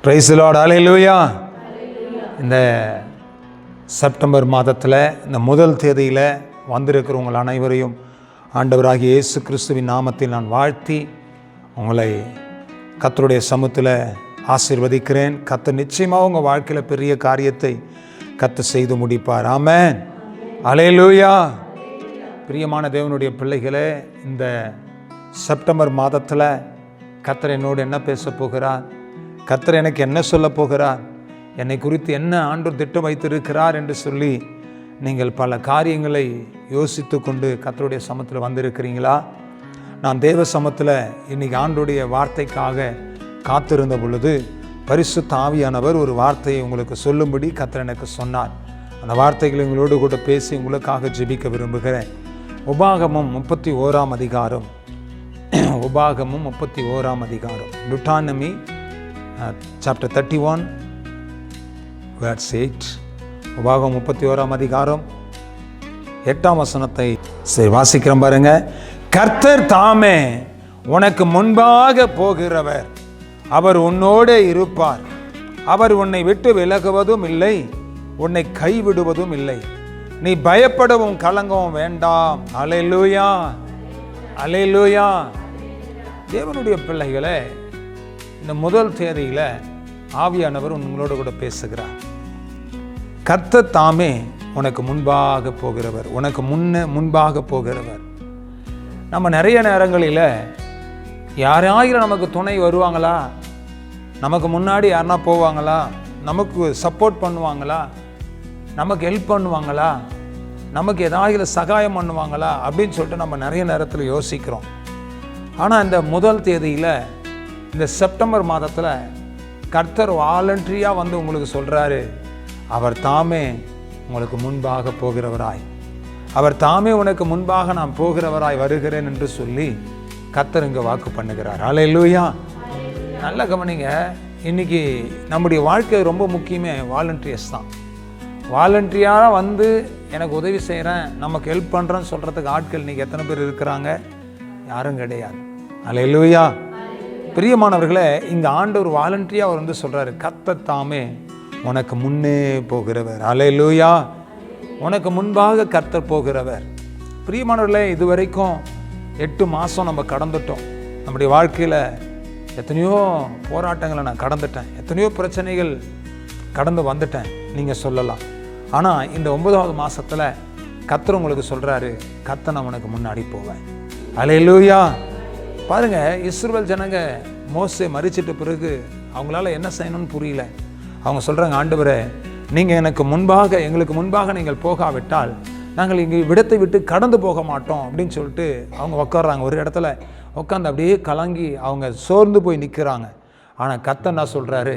Praise the Lord. ஹல்லேலூயா. இந்த September மாதத்தில் இந்த முதல் தேதியில் வந்திருக்கிறவங்கள் அனைவரையும் ஆண்டவராகிய இயேசு கிறிஸ்துவின் நாமத்தில் நான் வாழ்த்தி உங்களை கர்த்தருடைய சமூகத்தில் ஆசீர்வதிக்கிறேன். கர்த்தர் நிச்சயமாக உங்கள் வாழ்க்கையில் பெரிய காரியத்தை கர்த்தர் செய்து முடிப்பார். ஆமென். ஹல்லேலூயா. பிரியமான தேவனுடைய பிள்ளைகளே, இந்த செப்டம்பர் மாதத்தில் கர்த்தர் என்னோடு என்ன பேச போகிறார், கர்த்தர் எனக்கு என்ன சொல்ல போகிறார், என்னை குறித்து என்ன ஆண்டவர் திட்டம் வைத்திருக்கிறார் என்று சொல்லி நீங்கள் பல காரியங்களை யோசித்து கொண்டு கர்த்தருடைய சமூகத்தில் வந்திருக்கிறீங்களா? நான் தேவ சமூகத்தில் இன்றைக்கி ஆண்டவருடைய வார்த்தைக்காக காத்திருந்த பொழுது பரிசுத்த ஆவியானவர் ஒரு வார்த்தையை உங்களுக்கு சொல்லும்படி கர்த்தர் எனக்கு சொன்னார். அந்த வார்த்தைகளை உங்களோடு கூட பேசி உங்களுக்காக ஜெபிக்க விரும்புகிறேன். உபாகமம் 31 அதிகாரம். உபாகமம் 31 அதிகாரம். Deuteronomy chapter 31 verse 8. உபாகமம் 31 அதிகாரம் 8 வசனத்தை வாசிக்கிறோம் பாருங்க. கர்த்தர் தாமே உனக்கு முன்பாக போகிறவர், அவர் உன்னோடு இருப்பார், அவர் உன்னை விட்டு விலகுவதும் இல்லை, உன்னை கைவிடுவதும் இல்லை, நீ பயப்படவும் கலங்கவும் வேண்டாம். அல்லேலூயா, அல்லேலூயா. தேவனுடைய பிள்ளைகளே, இந்த முதல் தேதியில் ஆவியானவர் உங்களோட கூட பேசுகிறார். கர்த்தர் தாமே உனக்கு முன்பாக போகிறவர், உனக்கு முன்பாக போகிறவர். நம்ம நிறைய நேரங்களில் யாராயிரம் நமக்கு துணை வருவாங்களா, நமக்கு முன்னாடி யாருன்னா போவாங்களா, நமக்கு சப்போர்ட் பண்ணுவாங்களா, நமக்கு ஹெல்ப் பண்ணுவாங்களா, நமக்கு ஏதாவது சகாயம் பண்ணுவாங்களா அப்படின்னு சொல்லிட்டு நம்ம நிறைய நேரத்தில் யோசிக்கிறோம். ஆனால் இந்த முதல் தேதியில், இந்த செப்டம்பர் மாதத்தில் கர்த்தர் வாலண்டரியாக வந்து உங்களுக்கு சொல்கிறாரு, அவர் தாமே உங்களுக்கு முன்பாக போகிறவராய், அவர் தாமே உனக்கு முன்பாக நான் போகிறவராய் வருகிறேன் என்று சொல்லி கர்த்தர் இங்கே வாக்கு பண்ணுகிறார். அல்லேலூயா. நல்ல கவனிங்க. இன்றைக்கி நம்முடைய வாழ்க்கை ரொம்ப முக்கியமே வாலண்டரியஸ் தான். வாலண்டரியாக வந்து எனக்கு உதவி செய்கிறேன், நமக்கு ஹெல்ப் பண்ணுறேன்னு சொல்கிறதுக்கு ஆட்கள் இன்றைக்கி எத்தனை பேர் இருக்கிறாங்க? யாரும் கிடையாது. அல்லேலூயா. பிரியமானவர்களே, இங்கே ஆண்டவர் வாலண்டரியாக அவர் வந்து சொல்கிறாரு, கர்த்தர் தாமே உனக்கு முன்னே போகிறவர். அல்லேலூயா. உனக்கு முன்பாக கர்த்தர் போகிறவர். பிரியமானவர்களே, இது வரைக்கும் 8 மாதம் நம்ம கடந்துட்டோம். நம்முடைய வாழ்க்கையில் எத்தனையோ போராட்டங்களை நான் கடந்துட்டேன், எத்தனையோ பிரச்சனைகள் கடந்து வந்துட்டேன் நீங்கள் சொல்லலாம். ஆனால் இந்த 9வது மாதத்தில் கர்த்தர் உங்களுக்கு சொல்கிறாரு, கர்த்தர் நான் உனக்கு முன்னாடி போவேன். அல்லேலூயா. பாருங்கள், இஸ்ரவேல் ஜனங்க மோசே மரிச்சிட்ட பிறகு அவங்களால என்ன செய்யணும்னு புரியல. அவங்க சொல்கிறாங்க, ஆண்டவரே, நீங்கள் எங்களுக்கு முன்பாக நீங்கள் போகாவிட்டால் நாங்கள் இங்கே விடத்தை விட்டு கடந்து போக மாட்டோம் அப்படின்னு சொல்லிட்டு அவங்க உட்கார்றாங்க. ஒரு இடத்துல உட்காந்து அப்படியே கலங்கி அவங்க சோர்ந்து போய் நிற்கிறாங்க. ஆனால் கர்த்தர் என்ன சொல்கிறாரு,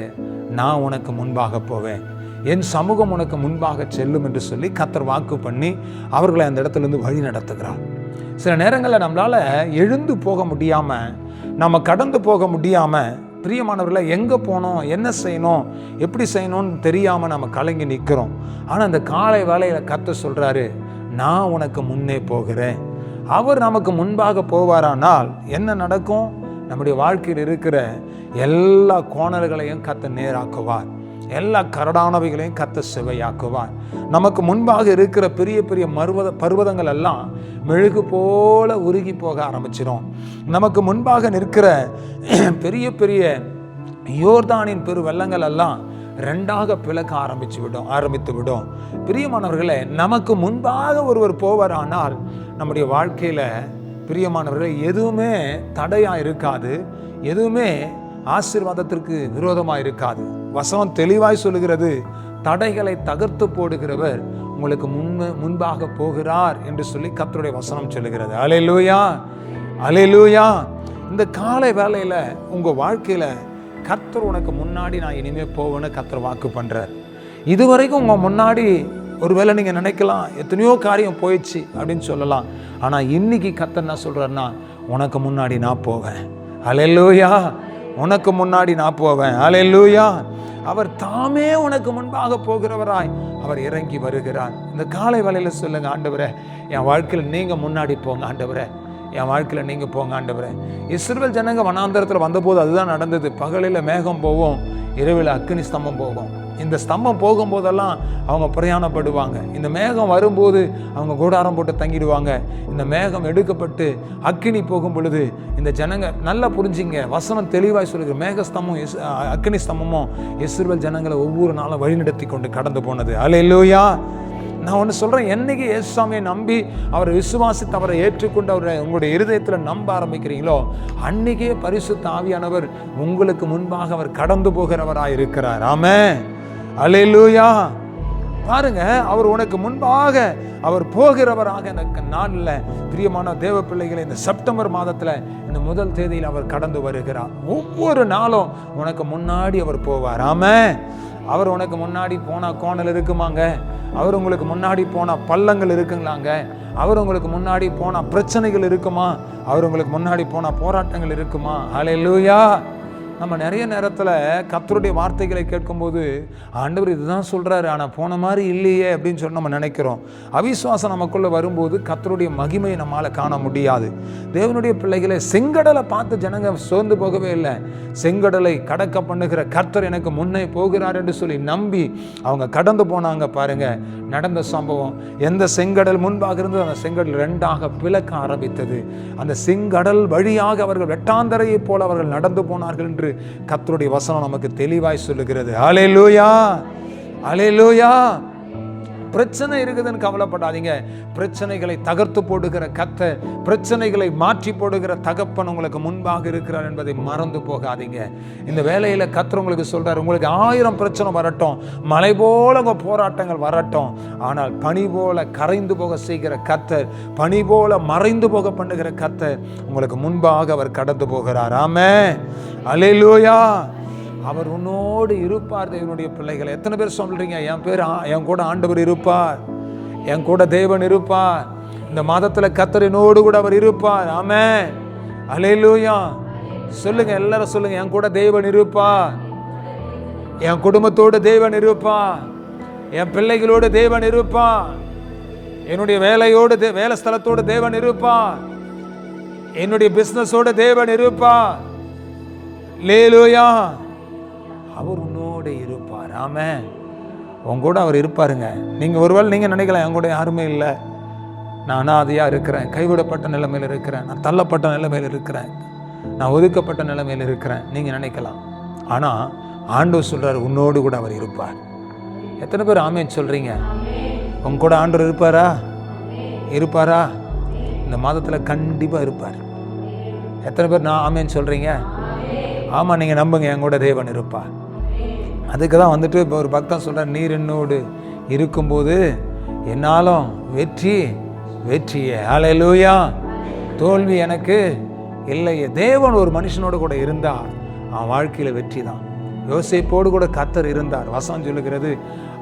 நான் உனக்கு முன்பாக போவேன், என் சமூகம் உனக்கு முன்பாக செல்லும் என்று சொல்லி கர்த்தர் வாக்கு பண்ணி அவர்களை அந்த இடத்துலேருந்து வழி நடத்துகிறார். சில நேரங்களில் நம்மளால் எழுந்து போக முடியாமல், நம்ம கடந்து போக முடியாமல், பிரியமானவர்களை எங்கே போகணும், என்ன செய்யணும், எப்படி செய்யணும்னு தெரியாமல் நம்ம கலங்கி நிற்கிறோம். ஆனால் அந்த காலை வேளையில் கர்த்தர் சொல்கிறாரு, நான் உனக்கு முன்னே போகிறேன். அவர் நமக்கு முன்பாக போவாரானால் என்ன நடக்கும்? நம்முடைய வாழ்க்கையில் இருக்கிற எல்லா கோணல்களையும் கர்த்தர் நேராக்குவார், எல்லா கரடானவைகளையும் கர்த்தர் செவையாக்குவார். நமக்கு முன்பாக இருக்கிற பெரிய பெரிய பர்வதங்கள் எல்லாம் மெழுகு போல உருகி போக ஆரம்பிச்சிடும். நமக்கு முன்பாக நிற்கிற பெரிய பெரிய யோர்தானின் பெரு வெள்ளங்கள் எல்லாம் 2ஆக பிளக்க ஆரம்பித்து விடும். பிரியமானவர்களே, நமக்கு முன்பாக ஒருவர் போவாரானால் நம்முடைய வாழ்க்கையில் பிரியமானவர்களே எதுவுமே தடையாக இருக்காது, எதுவுமே ஆசீர்வாதத்திற்கு விரோதமாக இருக்காது. வசனம் தெளிவாய் சொல்லுகிறது, தடைகளை தகர்த்து போடுகிறவர் உங்களுக்கு முன்பாக போகிறார் என்று சொல்லி கர்த்தருடைய வசனம் சொல்லுகிறது. அல்லேலூயா, அல்லேலூயா. இந்த காலை வேளையில் உங்கள் வாழ்க்கையில் கர்த்தர் உனக்கு முன்னாடி நான் இனிமேல் போவேன்னு கர்த்தர் வாக்கு பண்ணுறார். இதுவரைக்கும் உங்கள் முன்னாடி ஒருவேளை நீங்கள் நினைக்கலாம், எத்தனையோ காரியம் போயிடுச்சு அப்படின்னு சொல்லலாம். ஆனால் இன்னைக்கு கர்த்தர் என்ன சொல்கிறாருன்னா, உனக்கு முன்னாடி நான் போவேன். அல்லேலூயா. உனக்கு முன்னாடி நான் போவேன். அல்லேலூயா. அவர் தாமே உனக்கு முன்பாக போகிறவராய் அவர் இறங்கி வருகிறார். இந்த காலை வேளையில் சொல்லுங்க, ஆண்டவரே, என் வாழ்க்கையில் நீங்கள் முன்னாடி போங்க. ஆண்டவரே, என் வாழ்க்கையில் நீங்கள் போங்க ஆண்டவரே. இஸ்ரவேல் ஜனங்க வனாந்தரத்தில் வந்தபோது அதுதான் நடந்தது. பகலில் மேகம் போகும், இரவில் அக்கினி ஸ்தம்பம் போகும். இந்த ஸ்தம்பம் போகும்போதெல்லாம் அவங்க பிரயாணப்படுவாங்க. இந்த மேகம் வரும்போது அவங்க கூடாரம் போட்டு தங்கிடுவாங்க. இந்த மேகம் எடுக்கப்பட்டு அக்கினி போகும் பொழுது இந்த ஜனங்க நல்லா புரிஞ்சிங்க, வசனம் தெளிவாய் சொல்லுங்க. மேகஸ்தம்பம் அக்கினி ஸ்தம்பமும் இஸ்ரவேல் ஜனங்களை ஒவ்வொரு நாளும் வழிநடத்தி கொண்டு கடந்து போனது. அல்லேலூயா. நான் ஒன்று சொல்கிறேன், என்னைக்கு இயேசுவை நம்பி அவரை விசுவாசித்து அவரை ஏற்றுக்கொண்டு அவரை உங்களுடைய இருதயத்தில் நம்ப ஆரம்பிக்கிறீங்களோ அன்னைக்கே பரிசுத்த ஆவியானவர் உங்களுக்கு முன்பாக அவர் கடந்து போகிறவராக இருக்கிறார். ஆமென். அல்லேலூயா. பாருங்க, அவர் உனக்கு முன்பாக அவர் போகிறவராக எனக்கு நாளில் பிரியமான தேவ பிள்ளைகளை இந்த செப்டம்பர் மாதத்தில் இந்த முதல் தேதியில் அவர் கடந்து வருகிறார். ஒவ்வொரு நாளும் உனக்கு முன்னாடி அவர் போவார். ஆமென். அவர் உனக்கு முன்னாடி போனால் கோணல் இருக்குமாங்க, அவர் உங்களுக்கு முன்னாடி போனால் பள்ளங்கள் இருக்குங்களாங்க, அவர் உங்களுக்கு முன்னாடி போனால் பிரச்சனைகள் இருக்குமா, அவர் உங்களுக்கு முன்னாடி போனால் போராட்டங்கள் இருக்குமா? அல்லேலூயா. நம்ம நிறைய நேரத்தில் கர்த்தருடைய வார்த்தைகளை கேட்கும்போது ஆண்டவர் இதுதான் சொல்கிறாரு, ஆனால் போன மாதிரி இல்லையே அப்படின்னு சொல்லி நம்ம நினைக்கிறோம். அவிசுவாசம் நமக்குள்ளே வரும்போது கர்த்தருடைய மகிமையை நம்மால் காண முடியாது. தேவனுடைய பிள்ளைகளை செங்கடலை பார்த்து ஜனங்க சோர்ந்து போகவே இல்லை. செங்கடலை கடக்க பண்ணுகிற கர்த்தர் எனக்கு முன்னே போகிறார் என்று சொல்லி நம்பி அவங்க கடந்து போனாங்க. பாருங்க நடந்த சம்பவம். எந்த செங்கடல் முன்பாக இருந்தது அந்த செங்கடல் ரெண்டாக பிளக்க ஆரம்பித்தது. அந்த செங்கடல் வழியாக அவர்கள் வெட்டாந்தரையை போல அவர்கள் நடந்து போனார்கள் என்று கர்த்தருடைய வசனம் நமக்கு தெளிவாய் சொல்லுகிறது. அல்லேலூயா. அல்லேலூயா. பிரச்சனை இருக்குதுன்னு கவலைப்படாதீங்க. பிரச்சனைகளை தகர்த்து போடுகிற கர்த்தர், பிரச்சனைகளை மாற்றி போடுகிற தகப்பன் உங்களுக்கு முன்பாக இருக்கிறார் என்பதை மறந்து போகாதீங்க. இந்த வேலையில் கர்த்தர் உங்களுக்கு சொல்றார், உங்களுக்கு 1000 பிரச்சனை வரட்டும், மலை போல உங்க போராட்டங்கள் வரட்டும், ஆனால் பனி போல கரைந்து போக செய்கிற கர்த்தர், பனி போல மறைந்து போக பண்ணுகிற கர்த்தர் உங்களுக்கு முன்பாக அவர் கடந்து போகிறார். ஆமென். அல்லேலூயா. அவர் உன்னோடு இருப்பார். தேவனுடைய பிள்ளைகள் எத்தனை பேர் சொல்றீங்க, என் கூட ஆண்டவர் இருப்பார், என் கூட தேவன் இருப்பார், இந்த மாதத்தில் கர்த்தர் என்னோடு கூட அவர் இருப்பார். ஆமென். அல்லேலூயா. சொல்லுங்க, எல்லாரும் சொல்லுங்க, என் கூட தேவன் இருப்பார், என் குடும்பத்தோடு தேவன் இருப்பார், என் பிள்ளைகளோடு தேவன் இருப்பார், என்னுடைய வேலையோடு வேலை ஸ்தலத்தோடு தேவன் இருப்பார், என்னுடைய பிசினஸோடு தேவன் இருப்பார். அல்லேலூயா. அவர் உன்னோடு இருப்பார். ஆமென். உங்கூட அவர் இருப்பாருங்க. நீங்கள் ஒருவேளை நீங்கள் நினைக்கலாம், என் கூட யாருமே இல்லை, நான் அனாதையாக இருக்கிறேன், கைவிடப்பட்ட நிலைமையில் இருக்கிறேன், நான் தள்ளப்பட்ட நிலைமையில் இருக்கிறேன், நான் ஒதுக்கப்பட்ட நிலைமையில் இருக்கிறேன் நீங்கள் நினைக்கலாம். ஆனால் ஆண்டவர் சொல்கிறார், உன்னோடு கூட அவர் இருப்பார். எத்தனை பேர் ஆமென் சொல்கிறீங்க? உங்க கூட ஆண்டவர் இருப்பாரா? இருப்பாரா? இந்த மாதத்தில் கண்டிப்பாக இருப்பார். எத்தனை பேர் நான் ஆமென் சொல்கிறீங்க? ஆமாம், நீங்கள் நம்புங்க, என் கூட தேவன் இருப்பார். அதுக்கு தான் வந்துட்டு இப்போ ஒரு பக்தன் சொல்கிறார், நீர் என்னோடு இருக்கும்போது என்னாலும் வெற்றியே. அல்லேலூயா. தோல்வி எனக்கு இல்லையே. தேவன் ஒரு மனுஷனோடு கூட இருந்தால் அவன் வாழ்க்கையில் வெற்றி தான். யோசேப்போடு கூட கர்த்தர் இருந்தார். வசனம் சொல்லுகிறது,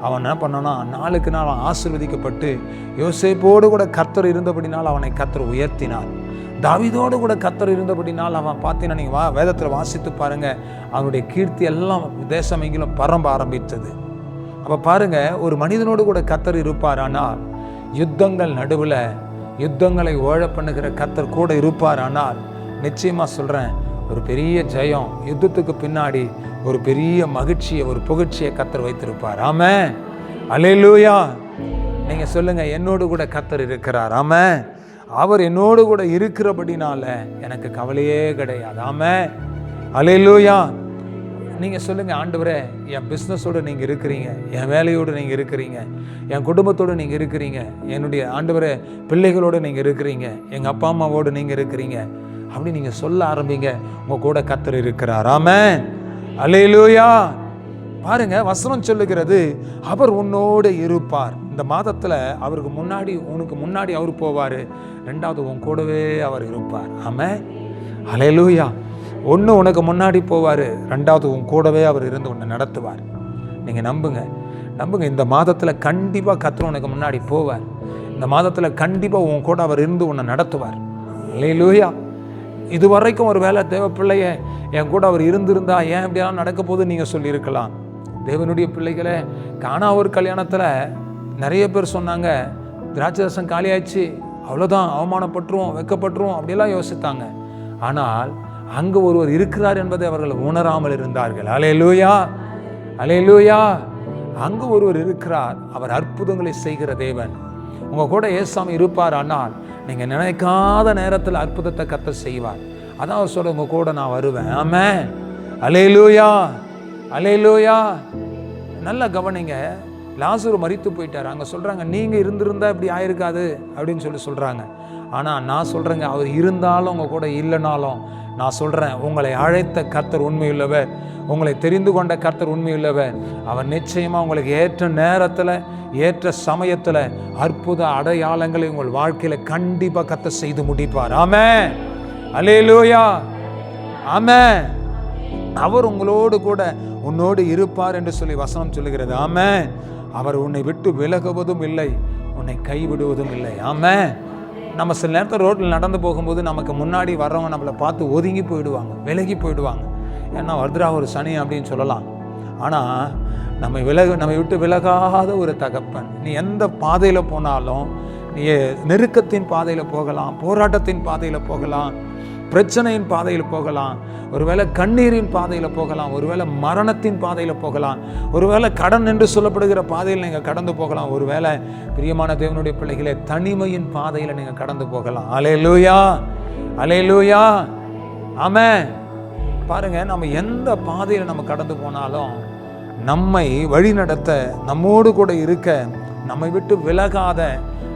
அவன் என்ன பண்ணானா, நாளுக்கு நாள் அவன் ஆசீர்வதிக்கப்பட்டு யோசேப்போடு கூட கர்த்தர் இருந்தபடினால் அவனை கர்த்தர் உயர்த்தினார். தாவீதோடு கூட கர்த்தர் இருந்தபடினால் அவன் பார்த்தீங்கன்னா, நீங்கள் வேதத்தில் வாசித்து பாருங்கள், அவனுடைய கீர்த்தி எல்லாம் தேசம் எங்கிலும் பரம்ப ஆரம்பித்தது. அப்போ பாருங்கள், ஒரு மனிதனோடு கூட கர்த்தர் இருப்பார். ஆனால் யுத்தங்கள் நடுவில் யுத்தங்களை ஓழ பண்ணுகிற கர்த்தர் கூட இருப்பார். ஆனால் நிச்சயமாக சொல்கிறேன், ஒரு பெரிய ஜெயம், யுத்தத்துக்கு பின்னாடி ஒரு பெரிய மகிழ்ச்சியை, ஒரு புகழ்ச்சியை கர்த்தர் வைத்திருப்பார். ஆமென். அல்லேலூயா. நீங்கள் சொல்லுங்கள், என்னோடு கூட கர்த்தர் இருக்கிறார். ஆமென். அவர் என்னோடு கூட இருக்கிறபடினால எனக்கு கவலையே கிடையாது. ஆமென். அல்லேலூயா. நீங்கள் சொல்லுங்கள், ஆண்டவரே, என் பிஸ்னஸோடு நீங்கள் இருக்கிறீங்க, என் வேலையோடு நீங்கள் இருக்கிறீங்க, என் குடும்பத்தோடு நீங்கள் இருக்கிறீங்க, என்னுடைய ஆண்டவரே பிள்ளைகளோடு நீங்கள் இருக்கிறீங்க, எங்கள் அப்பா அம்மாவோடு நீங்கள் இருக்கிறீங்க அப்படி நீங்கள் சொல்ல ஆரம்பிங்க. உங்கள் கூட கர்த்தர் இருக்கிறார். ஆமென். அல்லேலூயா. பாருங்க, வசனம் சொல்லுகிறது, அவர் உன்னோடு இருப்பார். இந்த மாதத்தில் அவருக்கு முன்னாடி, உனக்கு முன்னாடி அவர் போவார். ரெண்டாவது உன் கூடவே அவர் இருப்பார். ஆமென். அல்லேலூயா. ஒன்று உனக்கு முன்னாடி போவார், ரெண்டாவது உன் கூடவே அவர் இருந்து உன்னை நடத்துவார். நீங்கள் நம்புங்க. இந்த மாதத்தில் கண்டிப்பாக கர்த்தர் உனக்கு முன்னாடி போவார். இந்த மாதத்தில் கண்டிப்பாக உன் கூட அவர் இருந்து உன்னை நடத்துவார். அல்லேலூயா. இதுவரைக்கும் ஒரு வேலை தேவ பிள்ளைய என் கூட அவர் இருந்திருந்தா ஏன் இப்படியெல்லாம் நடக்க போகுது நீங்கள் சொல்லியிருக்கலாம். தேவனுடைய பிள்ளைகளை காணா ஒரு கல்யாணத்தில் நிறைய பேர் சொன்னாங்க, திராட்சை ரசம் காலியாச்சு, அவ்வளோதான், அவமானப்பட்டுருவோம், வெக்கப்பட்டுருவோம் அப்படியெல்லாம் யோசித்தாங்க. ஆனால் அங்கு ஒருவர் இருக்கிறார் என்பதை அவர்கள் உணராமல் இருந்தார்கள். அல்லேலூயா, அல்லேலூயா. அங்கு ஒருவர் இருக்கிறார், அவர் அற்புதங்களை செய்கிற தேவன். உங்கள் கூட ஏசாமி இருப்பார், ஆனால் நீங்கள் நினைக்காத நேரத்தில் அற்புதத்தை கர்த்தர் செய்வார். அதான் அவர் சொல்ல, உங்கள் கூட நான் வருவேன். ஆமென், அல்லேலூயா, அல்லேலூயா. நல்லா கவனிங்க, லாசரு மரித்து போயிட்டார். அங்கே சொல்கிறாங்க, நீங்கள் இருந்திருந்தா இப்படி ஆயிருக்காது அப்படின்னு சொல்கிறாங்க. ஆனால் நான் சொல்கிறேங்க, அவர் இருந்தாலும் உங்கள் கூட இல்லைனாலும் நான் சொல்கிறேன், உங்களை அழைத்த கர்த்தர் உண்மையுள்ளவர், உங்களை தெரிந்து கொண்ட கர்த்தர் உண்மையுள்ளவர். அவர் நிச்சயமாக உங்களுக்கு ஏற்ற நேரத்தில் ஏற்ற சமயத்தில் அற்புத அடையாளங்களை உங்கள் வாழ்க்கையில் கண்டிப்பாக கர்த்தர் செய்து முடிப்பார். ஆமென், அல்லேலூயா, ஆமென். அவர் உங்களோடு கூட உன்னோடு இருப்பார் என்று சொல்லி வசனம் சொல்லுகிறது. ஆமென். அவர் உன்னை விட்டு விலகுவதும் இல்லை, உன்னை கைவிடுவதும் இல்லை. ஆமென். நம்ம சில நேரத்தில் ரோட்டில் நடந்து போகும்போது நமக்கு முன்னாடி வர்றவங்க நம்மளை பார்த்து ஒதுங்கி போயிடுவாங்க, விலகி போயிடுவாங்க. ஏன்னா வருதுரா ஒரு சனி அப்படின்னு சொல்லலாம். ஆனால் நம்மை விட்டு விலகாத ஒரு தகப்பன். நீ எந்த பாதையில் போனாலும், நீ நெருக்கத்தின் பாதையில் போகலாம், போராட்டத்தின் பாதையில் போகலாம், பிரச்சனையின் பாதையில் போகலாம், ஒருவேளை கண்ணீரின் பாதையில் போகலாம், ஒருவேளை மரணத்தின் பாதையில் போகலாம், ஒருவேளை கடன் என்று சொல்லப்படுகிற பாதையில் நீங்கள் கடந்து போகலாம், ஒருவேளை பிரியமான தேவனுடைய பிள்ளைகளே தனிமையின் பாதையில் நீங்கள் கடந்து போகலாம். அல்லேலூயா, அல்லேலூயா, ஆமென். பாருங்க, நம்ம எந்த பாதையில் நம்ம கடந்து போனாலும் நம்மை வழி நடத்த, நம்மோடு கூட இருக்க, நம்மை விட்டு விலகாத,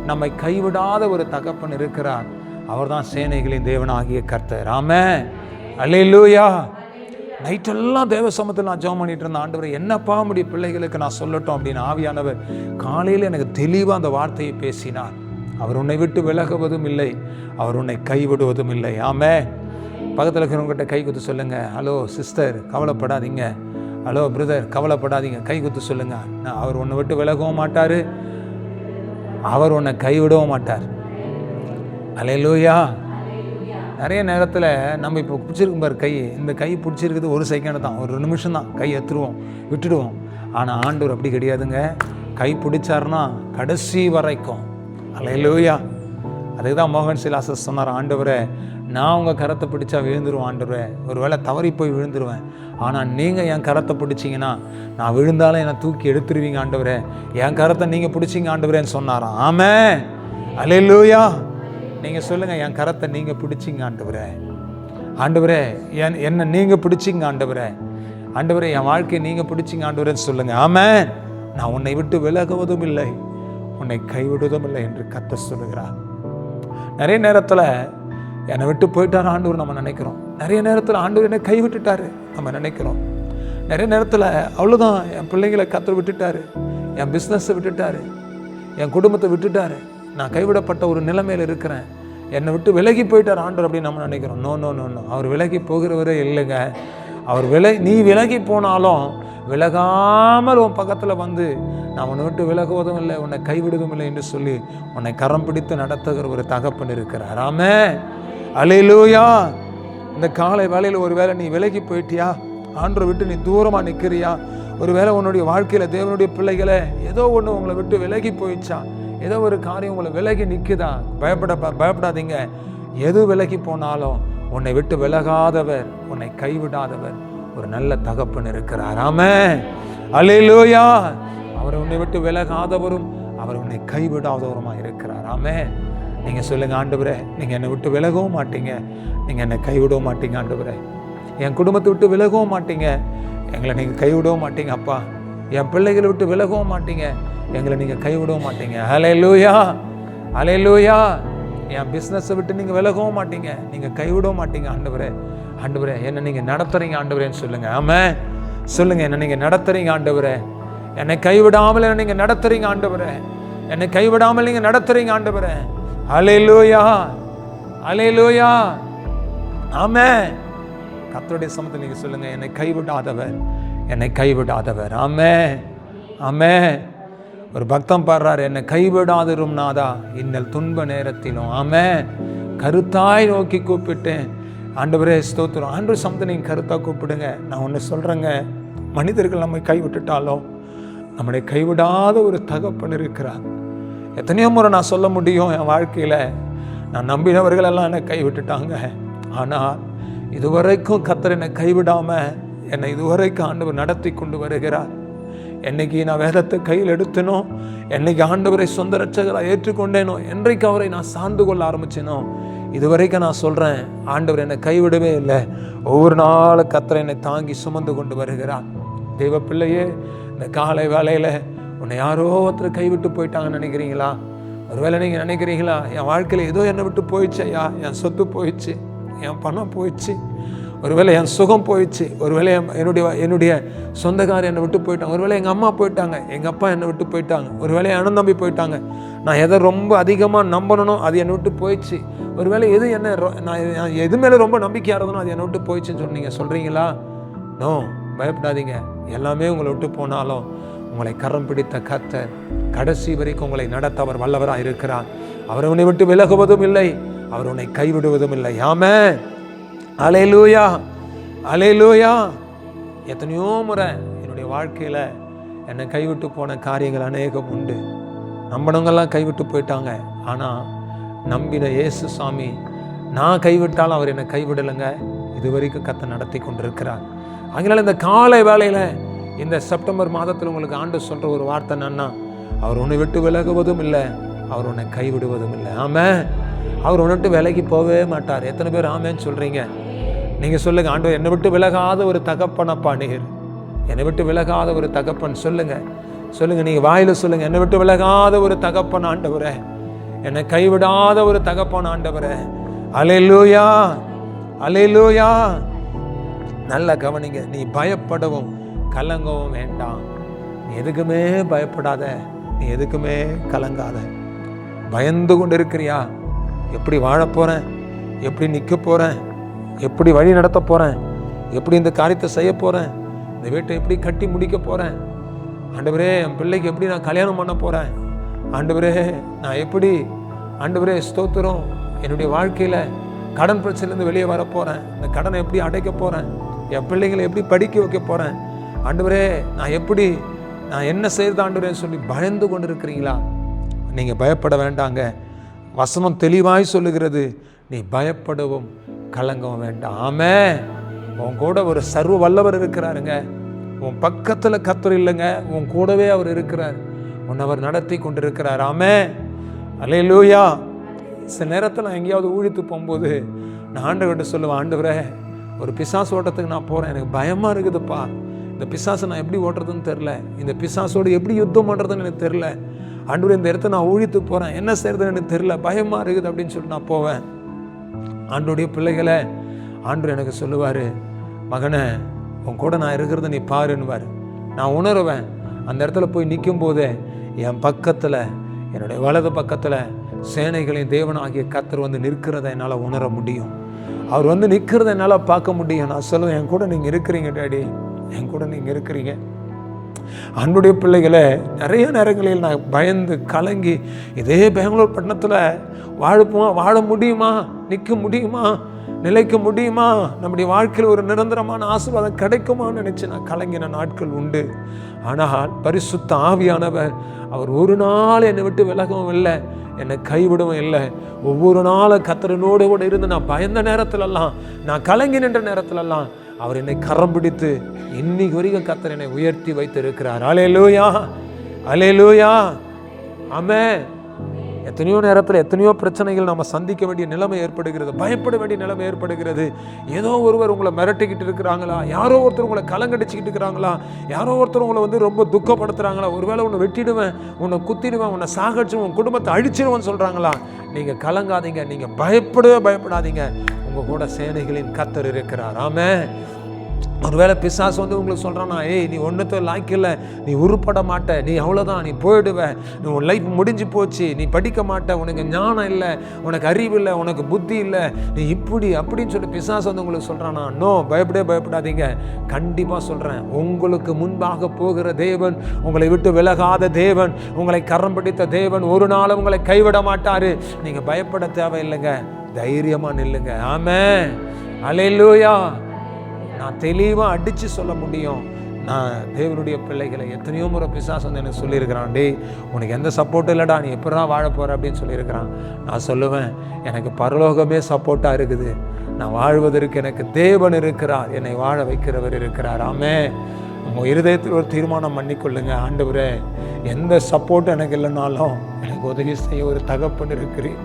நம்மை கைவிடாத ஒரு தகப்பன் இருக்கிறார். அவர்தான் சேனைகளின் தேவனாகிய கர்த்தர். ஆமென், அல்லேலூயா. நைட்டெல்லாம் தேவ சமூகத்தில் நான் ஜெபம் பண்ணிட்டு இருந்தேன். ஆண்டவரே, என்னப்பா நம்முடைய பிள்ளைகளுக்கு நான் சொல்லட்டும் அப்படின்னு ஆவியானவர் காலையில் எனக்கு தெளிவாக அந்த வார்த்தையை பேசினார். அவர் உன்னை விட்டு விலகுவதும் இல்லை, அவர் உன்னை கைவிடுவதும் இல்லை. ஆமென். பக்கத்தில் இருக்கிறவங்ககிட்ட கை குத்து சொல்லுங்க, ஹலோ சிஸ்டர் கவலைப்படாதீங்க, ஹலோ பிரதர் கவலைப்படாதீங்க, கை குத்து சொல்லுங்க. அவர் உன்னை விட்டு விலகவும் மாட்டார், அவர் உன்னை கைவிடவும் மாட்டார். அல்லேலூயா. நிறைய நேரத்தில் நம்ம இப்போ பிடிச்சிருக்கும் பாரு கை, இந்த கை பிடிச்சிருக்குது ஒரு செகண்ட் தான், ஒரு நிமிஷம் தான், கை எடுத்துருவோம், விட்டுடுவோம். ஆனால் ஆண்டவர் அப்படி கிடையாதுங்க. கை பிடிச்சாருன்னா கடைசி வரைக்கும். அல்லேலூயா. அதுக்கு தான் மோகன் சிலாசஸ் சொன்னார், ஆண்டவரே நான் உங்கள் கரத்தை பிடிச்சா விழுந்துருவேன் ஆண்டவரே, ஒரு வேளை தவறி போய் விழுந்துருவேன், ஆனால் நீங்கள் என் கரத்தை பிடிச்சிங்கன்னா நான் விழுந்தாலும் என்னை தூக்கி எடுத்துருவீங்க ஆண்டவரே, என் கரத்தை நீங்கள் பிடிச்சிங்க ஆண்டவரேன்னு சொன்னாராம். ஆமென், அல்லேலூயா. நீங்கள் சொல்லுங்கள், என் கரத்தை நீங்கள் பிடிச்சிங்க ஆண்டவரே, ஆண்டவரே என்னை நீங்கள் பிடிச்சிங்க ஆண்டவரே, ஆண்டவரே என் வாழ்க்கையை நீங்கள் பிடிச்சிங்க ஆண்டவரேன்னு சொல்லுங்கள். ஆமென். நான் உன்னை விட்டு விலகுவதும் இல்லை, உன்னை கைவிடுவதும் இல்லை என்று கர்த்தர் சொல்லுகிறார். நிறைய நேரத்தில் என்னை விட்டு போயிட்டார் ஆண்டவர் நம்ம நினைக்கிறோம். நிறைய நேரத்தில் ஆண்டவர் என்னை கைவிட்டுட்டாரு நம்ம நினைக்கிறோம். நிறைய நேரத்தில் அவ்வளோதான், என் பிள்ளைங்களை கர்த்தர் விட்டுட்டாரு, என் பிஸ்னஸை விட்டுட்டாரு, என் குடும்பத்தை விட்டுட்டாரு, நான் கைவிடப்பட்ட ஒரு நிலைமையில் இருக்கிறேன், என்னை விட்டு விலகி போயிட்டார் ஆண்டவர் அப்படின்னு நம்ம நினைக்கிறோம். நோ நோ நோ நோ, அவர் விலகி போகிறவரே இல்லைங்க. அவர் நீ விலகி போனாலும் விலகாமல் உன் பக்கத்தில் வந்து நான் உன்னை விட்டு விலகுவதும் இல்லை, உன்னை கைவிடுவதும் இல்லை என்று சொல்லி உன்னை கரம் பிடித்து நடத்துகிற ஒரு தகப்பன் இருக்கிறார். ஆமென், அல்லேலூயா. இந்த காலை வேளையில் ஒரு வேளை நீ விலகி போயிட்டியா, ஆண்டவரை விட்டு நீ தூரமாக நிற்கிறியா, ஒரு வேளை உன்னுடைய வாழ்க்கையில் தேவனுடைய பிள்ளைகளை ஏதோ ஒன்று உங்களை விட்டு விலகி போயிடுச்சா, ஏதோ ஒரு காரியம் உங்களை விலகி நிற்குதா, பயப்படாதீங்க. எது விலகி போனாலும் உன்னை விட்டு விலகாதவர், உன்னை கைவிடாதவர் ஒரு நல்ல தகப்பன் இருக்கிறார். ஆமென், அல்லேலூயா. அவர் உன்னை விட்டு விலகாதவரும் அவர் உன்னை கைவிடாதவருமாக இருக்கிறார். ஆமென். நீங்கள் சொல்லுங்கள், ஆண்டவரே நீங்கள் என்னை விட்டு விலகவும் மாட்டீங்க, நீங்கள் என்னை கைவிடவும் மாட்டீங்க ஆண்டவரே, என் குடும்பத்தை விட்டு விலகவும் மாட்டீங்க, எங்களை நீங்கள் கைவிடவும் மாட்டீங்க அப்பா, என் பிள்ளைகளை விட்டு விலகவும் மாட்டீங்க, எங்களை நீங்கள் கைவிடவும் மாட்டீங்க. அல்லேலூயா, அல்லேலூயா. என் பிஸ்னஸை விட்டு நீங்கள் விலகவும் மாட்டீங்க, நீங்கள் கைவிடவும் மாட்டீங்க ஆண்டவரே. ஆண்டவரே என்னை நீங்கள் நடத்துறீங்க ஆண்டவரேன்னு சொல்லுங்கள். ஆமென், சொல்லுங்கள், என்னை நீங்கள் நடத்துறீங்க ஆண்டவரே, என்னை கைவிடாமல் என்னை நீங்கள் நடத்துறீங்க ஆண்டவரே, என்னை கைவிடாமல் நீங்கள் நடத்துறீங்க ஆண்டவரே. அல்லேலூயா, அல்லேலூயா, ஆமென். கர்த்தருடைய சமூகத்தில் நீங்கள் சொல்லுங்கள், என்னை கைவிடாதவர், என்னை கைவிடாதவர். ஆமென், ஆமென். ஒரு பக்தம் பாடுறார், என்னை கைவிடாதிரும் நாதா இன்னல் துன்ப நேரத்திலும். ஆமென். கருத்தாய் நோக்கி கூப்பிட்டேன் ஆண்டவரே, ஸ்தோத்திரம். ஆண்டவர் சமூகத்தை நீங்கள் கருத்தாக கூப்பிடுங்க. நான் ஒன்று சொல்கிறேங்க, மனிதர்கள் நம்மை கைவிட்டுட்டாலும் நம்மளை கைவிடாத ஒரு தகப்பன் இருக்கிறார். எத்தனையோ முறை நான் சொல்ல முடியும், என் வாழ்க்கையில் நான் நம்பினவர்கள் எல்லாம் என்னை கைவிட்டுட்டாங்க. ஆனால் இதுவரைக்கும் கர்த்தர் என்னை கைவிடாமல் என்னை இதுவரைக்கும் ஆண்டவர் நடத்தி கொண்டு வருகிறார். என்னைக்கு நான் வேதத்தை கையில் எடுத்தனோ, என்னைக்கு ஆண்டவரை சொந்த ரட்சகராக ஏற்றுக்கொண்டேனோ, என்றைக்கு அவரை நான் சார்ந்து கொள்ள ஆரம்பிச்சேனோ, இதுவரைக்கும் நான் சொல்கிறேன், ஆண்டவர் என்னை கைவிடவே இல்லை. ஒவ்வொரு நாளும் கர்த்தர் என்னை தாங்கி சுமந்து கொண்டு வருகிறார். தெய்வ பிள்ளையே, இந்த காலை வேளையில் உன்னை யாரோ ஒருத்தர் கைவிட்டு போயிட்டாங்கன்னு நினைக்கிறீங்களா? ஒருவேளை நீங்கள் நினைக்கிறீங்களா, என் வாழ்க்கையில் ஏதோ என்னை விட்டு போயிடுச்சு ஐயா, என் சொத்து போயிடுச்சு, என் பணம் போயிடுச்சு, ஒருவேளை என் சுகம் போயிடுச்சு, ஒருவேளை என்னுடைய சொந்தக்காரர் என்னை விட்டு போயிட்டாங்க, ஒருவேளை எங்கள் அம்மா போயிட்டாங்க, எங்கள் அப்பா என்னை விட்டு போயிட்டாங்க, ஒருவேளை என் அண்ணன் தம்பி போயிட்டாங்க, நான் எதை ரொம்ப அதிகமாக நம்பணும் அது என்னை விட்டு போயிடுச்சு, ஒருவேளை நான் எது மேலே ரொம்ப நம்பிக்கையாக இருந்தனோ அது என்னை விட்டு போயிடுச்சுன்னு சொன்னீங்க சொல்கிறீங்களா? நோ, பயப்படாதீங்க. எல்லாமே உங்களை விட்டு போனாலும் உங்களை கரம் பிடித்த கர்த்தர் கடைசி வரைக்கும் உங்களை நடத்த அவர் வல்லவராக இருக்கிறார். அவர் உன்னை விட்டு விலகுவதும் இல்லை, அவர் உன்னை கைவிடுவதும் இல்லை. ஆமென். அல்லேலூயா, அல்லேலூயா. எத்தனையோ முறை என்னுடைய வாழ்க்கையில் என்னை கைவிட்டு போன காரியங்கள் அநேகம் உண்டு. நம்பினவங்கெல்லாம் கைவிட்டு போயிட்டாங்க. ஆனால் நம்பின இயேசு சாமி, நான் கைவிட்டாலும் அவர் என்னை கைவிடலைங்க. இது வரைக்கும் கர்த்தர் நடத்தி கொண்டிருக்கிறார். அதனால இந்த காலை வேளையில் இந்த செப்டம்பர் மாதத்தில் உங்களுக்கு ஆண்டு சொல்கிற ஒரு வார்த்தை என்னன்னா, அவர் உன்னை விட்டு விலகுவதும் இல்லை, அவர் உன்னை கைவிடுவதும் இல்லை. ஆமென். அவர் உன்னை விட்டு விலகி போகவே மாட்டார். எத்தனை பேர் ஆமென்னு சொல்கிறீங்க? நீங்கள் சொல்லுங்கள், ஆண்டவர் என்னை விட்டு விலகாத ஒரு தகப்பனப்பா நீர், என்னை விட்டு விலகாத ஒரு தகப்பன். சொல்லுங்கள், நீங்கள் வாயில் சொல்லுங்கள், என்னை விட்டு விலகாத ஒரு தகப்பன் ஆண்டவரே, என்னை கைவிடாத ஒரு தகப்பன் ஆண்டவரே. அல்லேலூயா, அல்லேலூயா. நல்லா கவனிங்க. நீ பயப்படவும் கலங்கவும் வேண்டாம். நீ எதுக்குமே பயப்படாத, நீ எதுக்குமே கலங்காத. பயந்து கொண்டு இருக்கிறியா? எப்படி வாழ போகிறேன், எப்படி நிற்க போகிறேன், எப்படி வழி நடத்த போகிறேன், எப்படி இந்த காரியத்தை செய்ய போகிறேன், இந்த வீட்டை எப்படி கட்டி முடிக்க போகிறேன், ஆண்டவரே என் பிள்ளைக்கு எப்படி நான் கல்யாணம் பண்ண போகிறேன், ஆண்டவரே நான் எப்படி, ஆண்டவரே ஸ்தோத்திரம், என்னுடைய வாழ்க்கையில் கடன் பிரச்சனையிலேருந்து வெளியே வர போகிறேன், இந்த கடனை எப்படி அடைக்க போகிறேன், என் பிள்ளைங்களை எப்படி படிக்க வைக்க போகிறேன், ஆண்டவரே நான் என்ன செய்யறது ஆண்டவரே சொல்லி பயந்து கொண்டு இருக்கிறீங்களா? நீங்கள் பயப்பட வேண்டாங்க. வசனம் தெளிவாய் சொல்லுகிறது, நீ பயப்படவும் கலங்கவும் வேண்டாம். ஆமென். உன் கூட ஒரு சர்வ வல்லவர் இருக்கிறாருங்க. உன் பக்கத்தில் கர்த்தர் இல்லைங்க, உன் கூடவே அவர் இருக்கிறார். உன்னை அவர் நடத்தி கொண்டு இருக்கிறார். ஆமென். அல்லேலூயா. சில நேரத்தில் நான் எங்கேயாவது ஊழித்து போகும்போது நான் ஆண்டவர்கிட்ட சொல்லுவேன், ஆண்டவரே ஒரு பிசாசு ஓட்டத்துக்கு நான் போகிறேன், எனக்கு பயமாக இருக்குதுப்பா, இந்த பிசாசை நான் எப்படி ஓட்டுறதுன்னு தெரில, இந்த பிசாசோடு எப்படி யுத்தம் பண்ணுறதுன்னு எனக்கு தெரில, ஆண்டவரே இந்த இடத்த நான் ஊழித்து போகிறேன், என்ன செய்யறதுன்னு எனக்கு தெரில, பயமாக இருக்குது அப்படின்னு சொல்லிட்டு நான் போவேன். ஆண்டோடைய பிள்ளைகளை ஆண்டவர் எனக்கு சொல்லுவார், மகனே உன் கூட நான் இருக்கிறத நீ பாருன்னுவார். நான் உணருவேன். அந்த இடத்துல போய் நிற்கும் போதே என் பக்கத்தில், என்னுடைய வலது பக்கத்தில் சேனைகளின் தேவனாகிய கர்த்தர் வந்து நிற்கிறத என்னால் உணர முடியும். அவர் வந்து நிற்கிறத என்னால் பார்க்க முடியும். நான் சொல்லுவேன், என் கூட நீங்கள் இருக்கிறீங்க டேடி, என் கூட நீங்கள் இருக்கிறீங்க. அன்புடைய பிள்ளைகளை நிறைய நேரங்களில் நான் பயந்து கலங்கி, இதே பெங்களூர் பட்டணத்தில் வாழ முடியுமா, நிற்க முடியுமா, நிலைக்க முடியுமா, நம்முடைய வாழ்க்கையில் ஒரு நிரந்தரமான ஆசீர்வாதம் கிடைக்குமான்னு நினச்சி நான் கலங்கின நாட்கள் உண்டு. ஆனால் பரிசுத்த ஆவியானவர் அவர் ஒரு நாள் என்னை விட்டு விலகவும் இல்லை, என்னை கைவிடவும் இல்லை. ஒவ்வொரு நாளும் கர்த்தரோடு கூட இருந்து நான் பயந்த நேரத்திலெல்லாம், நான் கலங்கி நின்ற நேரத்திலெல்லாம் அவர் என்னை கரம் பிடித்து இன்னைக்கு வரைக்கும் கர்த்தர் என்னை உயர்த்தி வைத்து இருக்கிறார். அல்லேலூயா, அல்லேலூயா. ஆமென். எத்தனையோ நேரத்தில் எத்தனையோ பிரச்சனைகள் நம்ம சந்திக்க வேண்டிய நிலைமை ஏற்படுகிறது, பயப்பட வேண்டிய நிலைமை ஏற்படுகிறது. ஏதோ ஒருவர் உங்களை மிரட்டிக்கிட்டு இருக்கிறாங்களா, யாரோ ஒருத்தர் உங்களை கலங்கடிச்சிக்கிட்டு இருக்கிறாங்களா, யாரோ ஒருத்தர் உங்களை வந்து ரொம்ப துக்கப்படுத்துகிறாங்களா, ஒருவேளை உன்னை வெட்டிடுவேன், உன்னை குத்திடுவேன், உன்னை சாகடிச்சு உன் குடும்பத்தை அழிச்சிடுவேன்னு சொல்கிறாங்களா? நீங்கள் கலங்காதீங்க, நீங்கள் பயப்படாதீங்க. உங்கள் கூட சேனைகளின் கர்த்தர் இருக்கிறார். ஆமென். ஒருவேளை பிசாசு வந்து உங்களுக்கு சொல்கிறான்னா, ஏய் நீ ஒன்றுத்த லாய்க்கில்லை, நீ உருப்பட மாட்ட, நீ அவ்வளோதான், நீ போயிடுவ, நீ உன் லைஃப் முடிஞ்சு போச்சு, நீ படிக்க மாட்ட, உனக்கு ஞானம் இல்லை, உனக்கு அறிவு இல்லை, உனக்கு புத்தி இல்லை, நீ இப்படி அப்படின்னு சொல்லி பிசாசு வந்து உங்களுக்கு சொல்கிறானா? நோ, பயப்படாதீங்க. கண்டிப்பாக சொல்கிறேன், உங்களுக்கு முன்பாக போகிற தேவன், உங்களை விட்டு விலகாத தேவன், உங்களை கரம் பிடித்த தேவன் ஒரு நாளும் உங்களை கைவிட மாட்டார். நீங்கள் பயப்பட தேவையில்லைங்க, தைரியமாக நில்லுங்க. ஆமென். அல்லேலூயா. நான் தெளிவாக அடித்து சொல்ல முடியும், நான் தேவனுடைய பிள்ளைகளை எத்தனையோ முறை பிசாசு வந்து எனக்கு சொல்லியிருக்கிறான், டேய் உனக்கு எந்த சப்போர்ட்டும் இல்லைடா, நீ எப்படா வாழ போகிற அப்படின்னு சொல்லியிருக்கிறான். நான் சொல்லுவேன், எனக்கு பரலோகமே சப்போர்ட்டாக இருக்குது. நான் வாழ்வதற்கு எனக்கு தேவன் இருக்கிறார், என்னை வாழ வைக்கிறவர் இருக்கிறார். ஆமே. உங்கள் இருதயத்தில் ஒரு தீர்மானம் பண்ணிக்கொள்ளுங்க, ஆண்டவரே எந்த சப்போர்ட்டும் எனக்கு இல்லைனாலும் எனக்கு உதவி செய்ய ஒரு தகப்பன் இருக்கிறேன்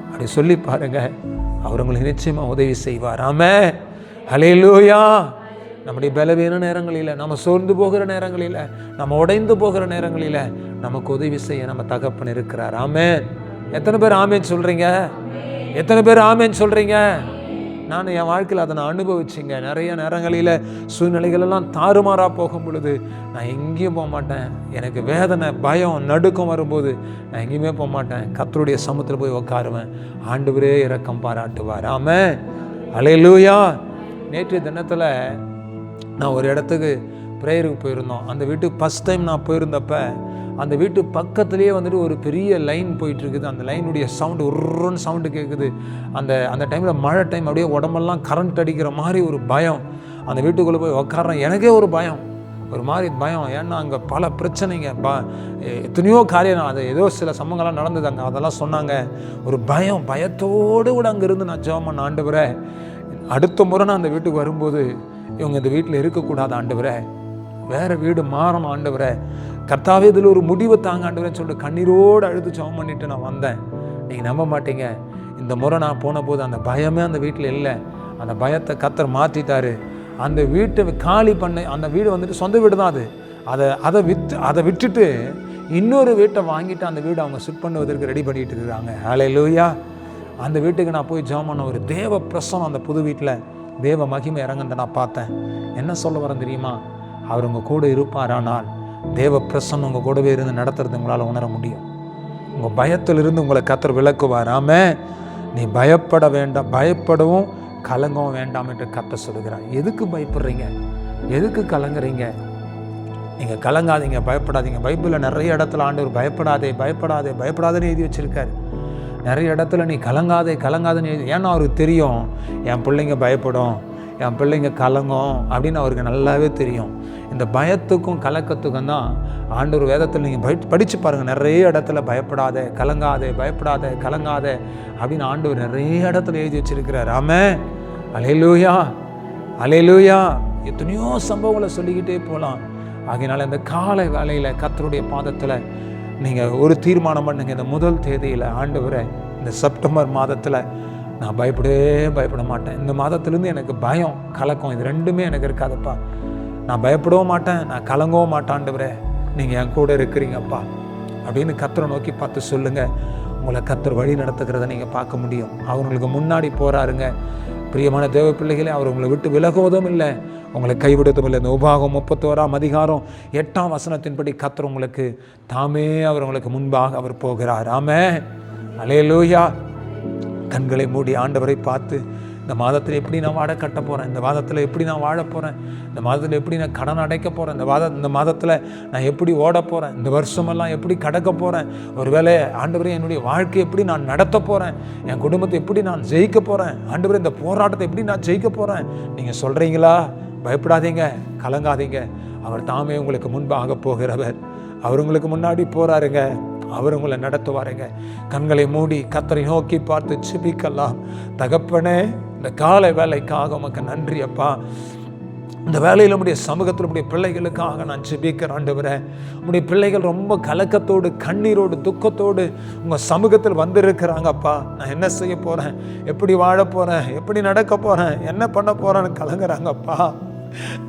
அப்படி சொல்லி பாருங்க. அவர் உங்களுக்கு நிச்சயமாக உதவி செய்வார். ஆமே. ஹல்லேலூயா. நம்முடைய பலவீன நேரங்களில், நம்ம சோர்ந்து போகிற நேரங்களில், நம்ம உடைந்து போகிற நேரங்களில் நமக்கு உதவி செய்ய நம்ம தகப்பன் இருக்கிறார். ஆமென். எத்தனை பேர் ஆமென் சொல்றீங்க? எத்தனை பேர் ஆமென் சொல்றீங்க? நான் என் வாழ்க்கையில் அதை நான் அனுபவிச்சிங்க. நிறைய நேரங்களில் சூழ்நிலைகள் எல்லாம் தாறுமாறாக போகும் பொழுது நான் எங்கேயும் போக மாட்டேன். எனக்கு வேதனை, பயம், நடுக்கம் வரும்போது நான் எங்கேயுமே போக மாட்டேன். கர்த்தருடைய சமூகத்தில் போய் உட்காருவேன். ஆண்டவரே இரக்கம் பாராட்டுவார். ஆமென். ஹல்லேலூயா. நேற்று தினத்தில் நான் ஒரு இடத்துக்கு ப்ரேயருக்கு போயிருந்தோம். அந்த வீட்டுக்கு ஃபஸ்ட் டைம் நான் போயிருந்தப்ப அந்த வீட்டு பக்கத்துலேயே வந்துட்டு ஒரு பெரிய லைன் போயிட்டுருக்குது. அந்த லைனுடைய சவுண்டு ஒருன்னு சவுண்டு கேட்குது. அந்த டைமில் மழை டைம் அப்படியே உடம்பெல்லாம் கரண்ட் அடிக்கிற மாதிரி ஒரு பயம். அந்த வீட்டுக்குள்ளே போய் உட்கார்றேன், எனக்கே ஒரு பயம், ஒரு மாதிரி பயம். ஏன்னா அங்கே பல பிரச்சனைங்க, எத்தனையோ காரியம், அது ஏதோ சில சம்பவங்கள்லாம் நடந்தது அங்கே, அதெல்லாம் சொன்னாங்க. ஒரு பயத்தோடு கூட அங்கேருந்து நான் ஜெபம் பண்ண, ஆண்டவரே அடுத்த முறை நான் அந்த வீட்டுக்கு வரும்போது இவங்க இந்த வீட்டில் இருக்கக்கூடாது ஆண்டவரே, வேறு வீடு மாறணும் ஆண்டவரே, கர்த்தாவே இதில் ஒரு முடிவை தாங்க ஆண்டவரேன்னு சொல்லிட்டு கண்ணீரோடு அழுது ஜெபம் பண்ணிட்டு நான் வந்தேன். நீங்கள் நம்ப மாட்டீங்க, இந்த முறை நான் போன போது அந்த பயமே அந்த வீட்டில் இல்லை. அந்த பயத்தை கர்த்தர் மாற்றிட்டாரு. அந்த வீட்டை காலி பண்ண, அந்த வீடு வந்துட்டு சொந்த வீடு தான் அது, அதை விட்டுட்டு இன்னொரு வீட்டை வாங்கிட்டு அந்த வீடு அவங்க ஷிஃப்ட் பண்ணுவதற்கு ரெடி பண்ணிட்டு இருக்கிறாங்க. ஹல்லேலூயா. அந்த வீட்டுக்கு நான் போய் ஜெபம் பண்ண, ஒரு தேவ பிரசனம் அந்த புது வீட்டில், தேவ மகிமை இறங்குறத நான் பார்த்தேன். என்ன சொல்ல வரேன் தெரியுமா? அவர் உங்கள் கூட இருப்பாரானால் தேவ பிரசன்னம் உங்கள் கூடவே இருந்து நடத்துறது உங்களால் உணர முடியும். உங்கள் பயத்திலிருந்து உங்களை கர்த்தர் விலக்குவார். ஆமென். நீ பயப்பட வேண்டாம், பயப்படவும் கலங்கவும் வேண்டாம் என்று கர்த்தர் சொல்கிறார். எதுக்கு பயப்படுறீங்க? எதுக்கு கலங்குறீங்க? நீங்கள் கலங்காதீங்க, பயப்படாதீங்க. பைபிளில் நிறைய இடத்துல ஆண்டவர் பயப்படாதேன்னு எழுதி வச்சிருக்காரு. நிறைய இடத்துல நீ கலங்காதேன்னு எழுதி. ஏன்னா அவருக்கு தெரியும் என் பிள்ளைங்க பயப்படும், என் பிள்ளைங்க கலங்கும் அப்படின்னு அவருக்கு நல்லாவே தெரியும். இந்த பயத்துக்கும் கலக்கத்துக்கும் தான் ஆண்டவர் வேதத்தில் நீங்கள் படித்து பாருங்கள், நிறைய இடத்துல பயப்படாதே கலங்காதே அப்படின்னு ஆண்டவர் நிறைய இடத்துல எழுதி வச்சிருக்கிறார். ஆமென். ஹல்லேலூயா. ஹல்லேலூயா. எத்தனையோ சம்பவங்களை சொல்லிக்கிட்டே போகலாம். ஆகையினால இந்த காலை வேளையில் கர்த்தருடைய பாதத்தில் நீங்கள் ஒரு தீர்மானம் பண்ணுங்க. இந்த முதல் தேதியில், ஆண்டவரே இந்த செப்டம்பர் மாதத்தில் நான் பயப்பட மாட்டேன். இந்த மாதத்துலேருந்து எனக்கு பயம், கலக்கம் இது ரெண்டுமே எனக்கு இருக்காதப்பா. நான் பயப்படவும் மாட்டேன், நான் கலங்கவும் மாட்டேன். ஆண்டவரே நீங்கள் என் கூட இருக்கிறீங்கப்பா அப்படின்னு கர்த்தரை நோக்கி பார்த்து சொல்லுங்கள். உங்களை கர்த்தர் வழி நடத்துக்கிறத நீங்கள் பார்க்க முடியும். அவங்களுக்கு முன்னாடி போகிறாருங்க. பிரியமான தேவ பிள்ளைகளே, அவர் உங்களை விட்டு விலகுவதும் இல்லை, உங்களை கைவிடுவதும் இல்லை. இந்த உபாகம் 31ஆம் அதிகாரம் 8ஆம் வசனத்தின்படி கர்த்தர் உங்களுக்கு தாமே அவர் உங்களுக்கு முன்பாக அவர் போகிறார். ஆமென். ஹல்லேலூயா. கண்களை மூடி ஆண்டவரை பார்த்து, இந்த மாதத்தில் எப்படி நான் வாடகை கட்ட போகிறேன், இந்த மாதத்தில் எப்படி நான் வாழ போகிறேன், இந்த மாதத்தில் எப்படி நான் கடன் அடைக்க போகிறேன், இந்த மாதத்தில் நான் எப்படி ஓட போகிறேன், இந்த வருஷமெல்லாம் எப்படி கடக்க போகிறேன், ஒருவேளை ஆண்டவரே என்னுடைய வாழ்க்கையை எப்படி நான் நடத்த போகிறேன், என் குடும்பத்தை எப்படி நான் ஜெயிக்க போகிறேன், ஆண்டவரே இந்த போராட்டத்தை எப்படி நான் ஜெயிக்க போகிறேன். நீங்கள் சொல்கிறீங்களா? பயப்படாதீங்க, கலங்காதீங்க. அவர் தாமே உங்களுக்கு முன்பாக போகிறவர். அவர் உங்களுக்கு முன்னாடி போகிறாருங்க. அவர் உங்களை நடத்துவாருங்க. கண்களை மூடி கர்த்தரை நோக்கி பார்த்து ஜெபிக்கலாம். தகப்பனே, இந்த காலை வேலைக்காக உமக்கு நன்றி அப்பா. இந்த வேலையில் உடைய சமூகத்தில் உடைய பிள்ளைகளுக்காக நான் ஜெபிக்கிறேன். ஆண்டவரே, உடைய பிள்ளைகள் ரொம்ப கலக்கத்தோடு, கண்ணீரோடு, துக்கத்தோடு உங்கள் சமூகத்தில் வந்திருக்கிறாங்கப்பா. நான் என்ன செய்ய போகிறேன், எப்படி வாழ போகிறேன், எப்படி நடக்க போகிறேன், என்ன பண்ண போகிறேன்னு கலங்குறாங்கப்பா.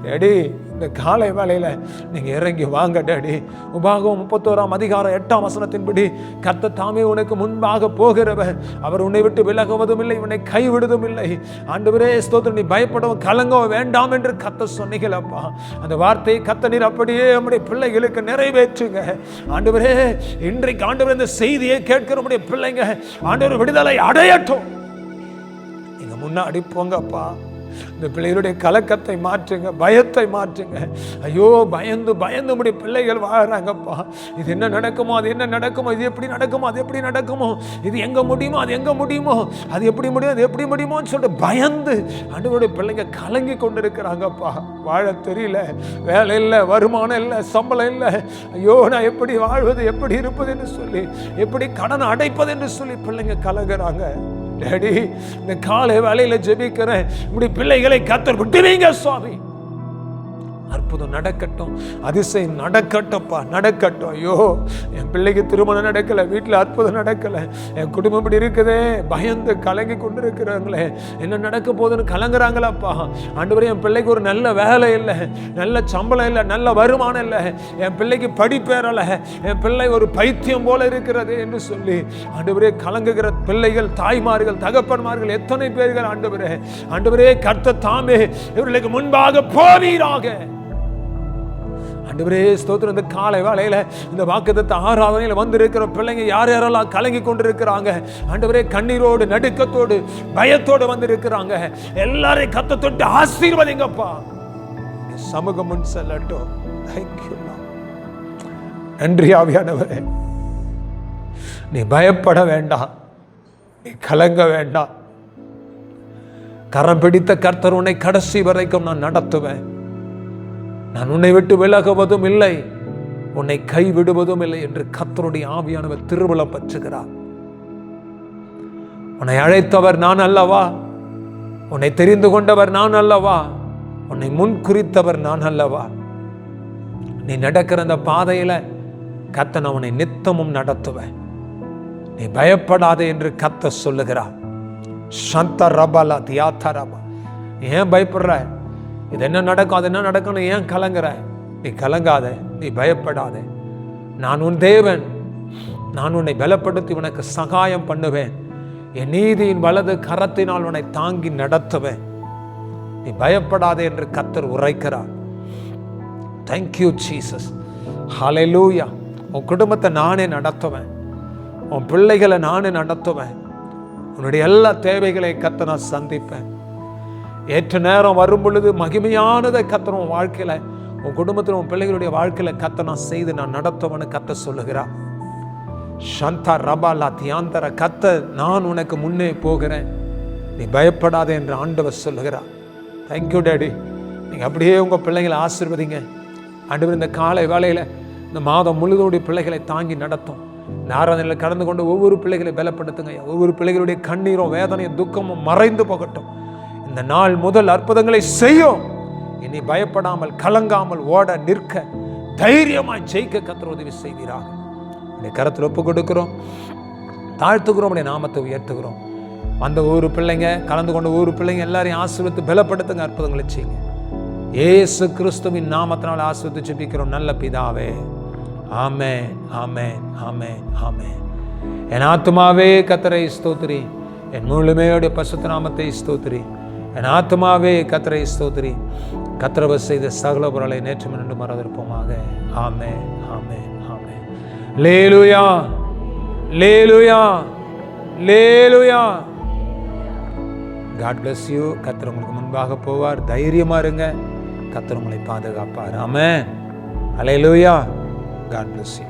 டேடி, இந்த காலை வேளையில் நீங்கள் இறங்கி வாங்க டேடி. உபாகம் 31ஆம் அதிகாரம் 8ஆம் வசனத்தின்படி கர்த்தர் தாமே உனக்கு முன்பாக போகிறவர், அவர் உன்னை விட்டு விலகுவதும் இல்லை, உன்னை கைவிடுவதும் இல்லை. ஆண்டவரே ஸ்தோத்திரம். நீ பயப்படவும் கலங்கவும் வேண்டாம் என்று கர்த்தர் சொன்னீங்களப்பா. அந்த வார்த்தையை கர்த்தர் நீர் அப்படியே நம்முடைய பிள்ளைகளுக்கு நிறைவேற்றுங்க ஆண்டவரே. இன்றைக்கு ஆண்டவர் இந்த செய்தியை கேட்கிற நம்முடைய பிள்ளைங்க ஆண்டவர் விடுதலை அடையட்டும். நீங்க முன்னாடி போங்கப்பா. இந்த பிள்ளைகளுடைய கலக்கத்தை மாற்றுங்க, பயத்தை மாற்றுங்க. ஐயோ, பயந்து பயந்து நம்முடைய பிள்ளைகள் வாழறாங்கப்பா. இது என்ன நடக்குமோ, அது என்ன நடக்குமோ, இது எப்படி நடக்குமோ, அது எப்படி நடக்குமோ, இது எங்க முடியுமோ, அது எங்க முடியுமோ, அது எப்படி முடியும், அது எப்படி முடியுமோன்னு சொல்லிட்டு பயந்து ஆண்டவருடைய பிள்ளைங்க கலங்கி கொண்டு இருக்கிறாங்கப்பா. வாழ தெரியல, வேலை இல்லை, வருமானம் இல்லை, சம்பளம் இல்லை. ஐயோ, நான் எப்படி வாழ்வது, எப்படி இருப்பது என்று சொல்லி, எப்படி கடன் அடைப்பது என்று சொல்லி பிள்ளைங்க கலங்குறாங்க. டேடி, இந்த காலை வேளையில ஜெபிக்கிறேன், இப்படி பிள்ளைகளை கர்த்தர் விட்டுவீங்க சுவாமி. அற்புதம் நடக்கட்டும், அதிசயம் நடக்கட்டும்ப்பா, நடக்கட்டும். ஐயோ, என் பிள்ளைக்கு திருமணம் நடக்கல, வீட்டில் அற்புதம் நடக்கல, என் குடும்பம் இப்படி இருக்குதே, பயந்து கலங்கி கொண்டு இருக்கிறாங்களே, என்ன நடக்க போகுதுன்னு கலங்குறாங்களாப்பா. ஆண்டவரே, என் பிள்ளைக்கு ஒரு நல்ல வேலை இல்லை, நல்ல சம்பளம் இல்லை, நல்ல வருமானம் இல்லை, என் பிள்ளைக்கு படிப்பேறல, என் பிள்ளை ஒரு பைத்தியம் போல இருக்கிறது என்று சொல்லி ஆண்டவரே கலங்குகிற பிள்ளைகள், தாய்மார்கள், தகப்பன்மார்கள் எத்தனை பேர்கள் ஆண்டவரே. ஆண்டவரே, கர்த்தர் தாமே இவர்களுக்கு முன்பாக போவீராக. ஆண்டவரே ஸ்தோத்திரம். இந்த காலை வேளையில இந்த வாக்குத்தத்த ஆராதனையில் வந்திருக்கிற பிள்ளைங்க யார் யாரெல்லாம் கலங்கி கொண்டிருக்கிறாங்க ஆண்டவரே, கண்ணீரோடு, நடுக்கத்தோடு, பயத்தோடு வந்திருக்கிறாங்க, எல்லாரையும் கர்த்தர் தொட்டு ஆசீர்வதிங்கப்பா. சமூகம் முன் செல்லட்டும். தேங்க்யூ. நன்றி ஆவியானவரே. நீ பயப்பட வேண்டாம், நீ கலங்க வேண்டாம். கரம் பிடித்த கர்த்தர் உன்னை கடைசி வரைக்கும் நான் நடத்துவேன். நான் உன்னை விட்டு விலகுவதும் இல்லை, உன்னை கைவிடுவதும் இல்லை என்று கர்த்தருடைய ஆவியானவர் திருவிழா பற்றுகிறார். உன்னை அழைத்தவர் நான் அல்லவா, உன்னை தெரிந்து கொண்டவர் நான் அல்லவா, உன்னை முன் குறித்தவர் நான் அல்லவா. நீ நடக்கிற அந்த பாதையில கர்த்தர் அவனை நித்தமும் நடத்துவேன். நீ பயப்படாதே என்று கர்த்தர் சொல்லுகிறார். சந்த ரபலா தியாத்தா ரபா. ஏன் பயப்படுற? இது என்ன நடக்கும், அது என்ன நடக்கும், ஏன் கலங்குற? நீ கலங்காத, நீ பயப்படாத. நான் உன் தேவன், நான் உன்னை பலப்படுத்தி உனக்கு சகாயம் பண்ணுவேன். என் நீதியின் வலது கரத்தினால் உன்னை தாங்கி நடத்துவேன். நீ பயப்படாதே என்று கர்த்தர் உரைக்கிறார். Thank you Jesus. ஹல்லேலூயா. உன் குடும்பத்தை நானே நடத்துவேன், உன் பிள்ளைகளை நானே நடத்துவேன். உன்னுடைய எல்லா தேவைகளை கர்த்தர் நான் சந்திப்பேன். ஏற்ற நேரம் வரும் பொழுது மகிமையானதை கர்த்தர் உன் வாழ்க்கையில, உன் குடும்பத்தில், உன் பிள்ளைகளுடைய வாழ்க்கையில கர்த்தர் நான் செய்து நான் நடத்துவேன்னு கர்த்தர் சொல்லுகிறார். சந்தா ரபாலா தியாந்தர. கர்த்தர் நான் உனக்கு முன்னே போகிறேன், நீ பயப்படாதே என்று ஆண்டவர் சொல்லுகிறார். Thank you daddy. நீங்க அப்படியே உங்க பிள்ளைகளை ஆசீர்வதிங்க. ஆண்டவர் இந்த காலை வேளையில இந்த மாதம் முழுதோடைய பிள்ளைகளை தாங்கி நடத்தும். இந்த ஆராதனையில் கடந்து கொண்டு ஒவ்வொரு பிள்ளைகளை பலப்படுத்துங்க. ஒவ்வொரு பிள்ளைகளுடைய கண்ணீரும் வேதனையும் துக்கமும் மறைந்து போகட்டும். இந்த நாள் முதல் அற்புதங்களை செய்யும். இனி பயப்படாமல், கலங்காமல், ஓட நிற்க, தைரியமாய் ஜெயிக்க கர்த்தர் உதவி செய்வீராக. இந்த கரத்தில் ஒப்பு கொடுக்கிறோம், தாழ்த்துக்கிறோம், நாமத்தை உயர்த்துகிறோம். வந்த ஒவ்வொரு பிள்ளைங்க, கலந்து கொண்ட ஒவ்வொரு பிள்ளைங்க எல்லாரையும் ஆசீர்வதித்து பலப்படுத்துங்க, அற்புதங்களை செய்யுங்க. இயேசு கிறிஸ்துவின் நாமத்தினால் ஆசீர்வதித்து ஜெபிக்கிறோம் நல்ல பிதாவே. ஆமென், ஆமென், ஆமென், ஆமென். என் ஆத்துமாவே கர்த்தரை ஸ்தோத்திரி, என் முழுமையோட பரிசுத்த நாமத்தை ஸ்தோத்திரி. என் ஆத்துமாவே கர்த்தரை ஸ்தோத்திரி. கர்த்தர் செய்த சகல பொருளை நேற்று நின்று மறந்திருப்போமாக. ஆமென், ஆமென், ஆமென். அல்லேலூயா, அல்லேலூயா, அல்லேலூயா. God bless you. கர்த்தர் உங்களுக்கு முன்பாக போவார். தைரியமா இருங்க, கர்த்தர் உங்களை பாதுகாப்பார். ஆமென். அல்லேலூயா. God bless you.